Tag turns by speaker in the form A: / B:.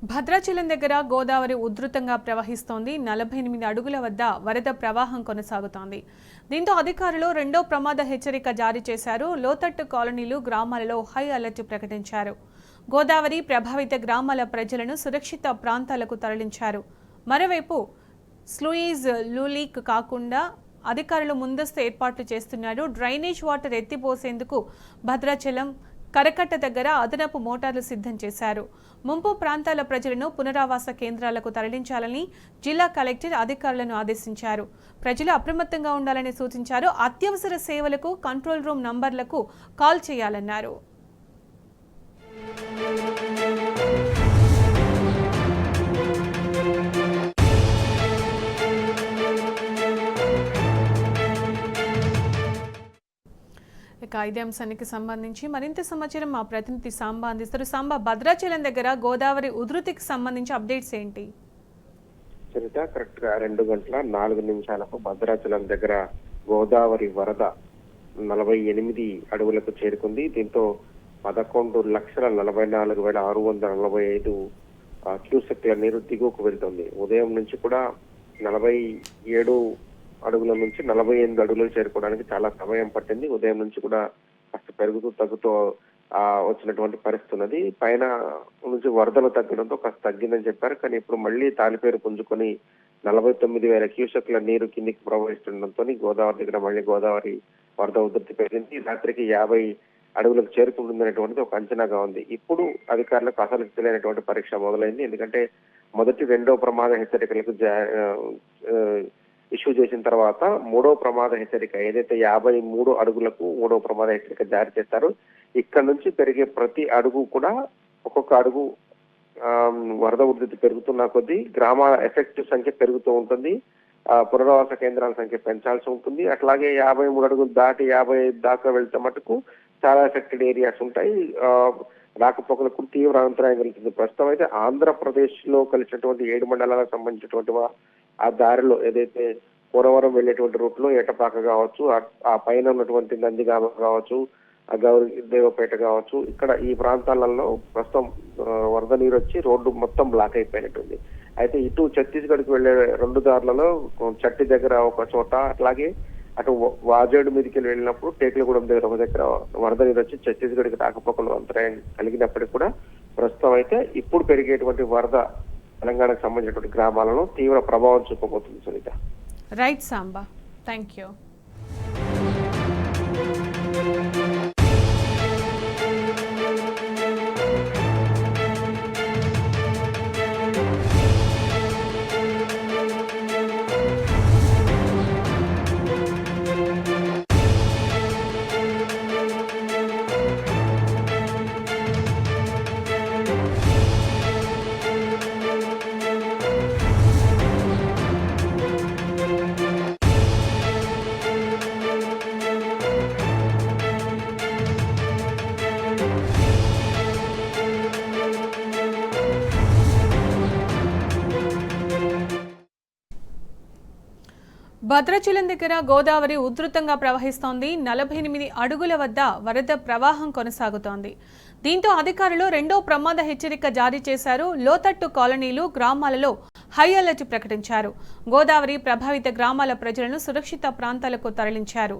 A: భద్రాచలం దగ్గర గోదావరి ఉధృతంగా ప్రవహిస్తోంది. 48 అడుగుల వద్ద వరద ప్రవాహం కొనసాగుతోంది. దీంతో అధికారులు రెండో ప్రమాద హెచ్చరిక జారీ చేశారు. లోతట్టు కాలనీలు, గ్రామాలలో హై అలర్ట్ ప్రకటించారు. గోదావరి ప్రభావిత గ్రామాల ప్రజలను సురక్షిత ప్రాంతాలకు తరలించారు. మరోవైపు స్లూయిస్ లీక్ కాకుండా అధికారులు ముందస్తు ఏర్పాట్లు చేస్తున్నారు. డ్రైనేజ్ వాటర్ ఎత్తిపోసేందుకు భద్రాచలం కరకట్ట దగ్గర అదనపు మోటార్లు సిద్ధం చేశారు. ముంపు ప్రాంతాల ప్రజలను పునరావాస కేంద్రాలకు తరలించాలని జిల్లా కలెక్టర్ అధికారులను ఆదేశించారు. ప్రజలు అప్రమత్తంగా ఉండాలని సూచించారు. అత్యవసర సేవలకు కంట్రోల్ రూమ్ నంబర్లకు కాల్ చేయాలన్నారు. ఇక ఇదే అంశానికి సంబంధించి మరింత సమాచారం మా ప్రతినిధి సాంబా అందిస్తారు. సాంబా, భద్రాచలం దగ్గర గోదావరి ఉధృతికి సంబంధించి అప్డేట్స్ ఏంటి?
B: చరిత కరెక్ట్ గా 2:04 భద్రాచలం దగ్గర గోదావరి వరద 48 అడుగులకు చేరుకుంది. దీంతో 11,44,645 క్యూసెక్ల నీరు దిగువకు వెళ్తుంది. ఉదయం నుంచి కూడా 47 అడుగుల నుంచి 48 అడుగులు చేరుకోవడానికి చాలా సమయం పట్టింది. ఉదయం నుంచి కూడా కాస్త పెరుగుతూ తగ్గుతూ వచ్చినటువంటి పరిస్థితి ఉన్నది. పైన నుంచి వరదలు తగ్గడంతో కాస్త తగ్గిందని చెప్పారు. కానీ ఇప్పుడు మళ్ళీ తాలిపేరు పుంజుకొని 49,000 క్యూసెక్ల నీరు కిందికి ప్రవహిస్తుండటంతో గోదావరి దగ్గర మళ్ళీ గోదావరి వరద ఉధృతి పెరిగింది. రాత్రికి 50 అడుగులకు చేరుకుంటుందనేటువంటిది ఒక అంచనాగా ఉంది. ఇప్పుడు అధికారులకు అసలు తెలియనటువంటి పరీక్ష మొదలైంది. ఎందుకంటే మొదటి రెండో ప్రమాద హెచ్చరికలకు ఇష్యూ చేసిన తర్వాత మూడో ప్రమాద హెచ్చరిక ఏదైతే 53 అడుగులకు మూడో ప్రమాద హెచ్చరిక జారీ చేస్తారో ఇక్కడ నుంచి పెరిగే ప్రతి అడుగు కూడా ఒక్కొక్క అడుగు వరద ఉధృతి పెరుగుతున్న కొద్దీ గ్రామాల ఎఫెక్టివ్ సంఖ్య పెరుగుతూ ఉంటుంది. పునరావాస కేంద్రాల సంఖ్య పెంచాల్సి ఉంటుంది. అట్లాగే 53 అడుగులు దాటి 55 దాకా వెళ్తే మటుకు చాలా ఎఫెక్టెడ్ ఏరియాస్ ఉంటాయి. రాకపోకలకు తీవ్ర అంతరాయం కలుగుతుంది. ప్రస్తుతం అయితే ఆంధ్రప్రదేశ్ లో కలిసినటువంటి 7 మండలాలకు సంబంధించినటువంటి ఆ దారిలో ఏదైతే పోలవరం వెళ్లేటువంటి రూట్ లో ఏటపాక కావచ్చు, ఆ పైన ఉన్నటువంటి నందిగామ కావచ్చు, గౌరీ దేవపేట కావచ్చు, ఇక్కడ ఈ ప్రాంతాలలో ప్రస్తుతం వరద నీరు వచ్చి రోడ్డు మొత్తం బ్లాక్ అయిపోయినట్టుంది. అయితే ఇటు ఛత్తీస్గఢ్కి వెళ్లే 2 దారులలో చట్టి దగ్గర ఒక చోట, అట్లాగే అటు వాజేడు మీదకి వెళ్ళినప్పుడు టేకులగూడెం దగ్గర ఒక దగ్గర వరద నీరు వచ్చి ఛత్తీస్గఢ్కి రాకపోకలు అంతరాయం కలిగినప్పటికీ కూడా ప్రస్తుతం అయితే ఇప్పుడు పెరిగేటువంటి వరద తెలంగాణకు సంబంధించినటువంటి గ్రామాలను తీవ్ర ప్రభావం చూపబోతుంది. Sunitha.
A: Right Samba, thank you. Bhadrachalam దగ్గర గోదావరి ఉధృతంగా ప్రవహిస్తోంది. 48 అడుగుల వద్ద వరద ప్రవాహం కొనసాగుతోంది. దీంతో అధికారులు రెండో ప్రమాద హెచ్చరిక జారీ చేశారు. లోతట్టు కాలనీలు, గ్రామాలలో హై అలర్ట్ ప్రకటించారు. గోదావరి ప్రభావిత గ్రామాల ప్రజలను సురక్షిత ప్రాంతాలకు తరలించారు.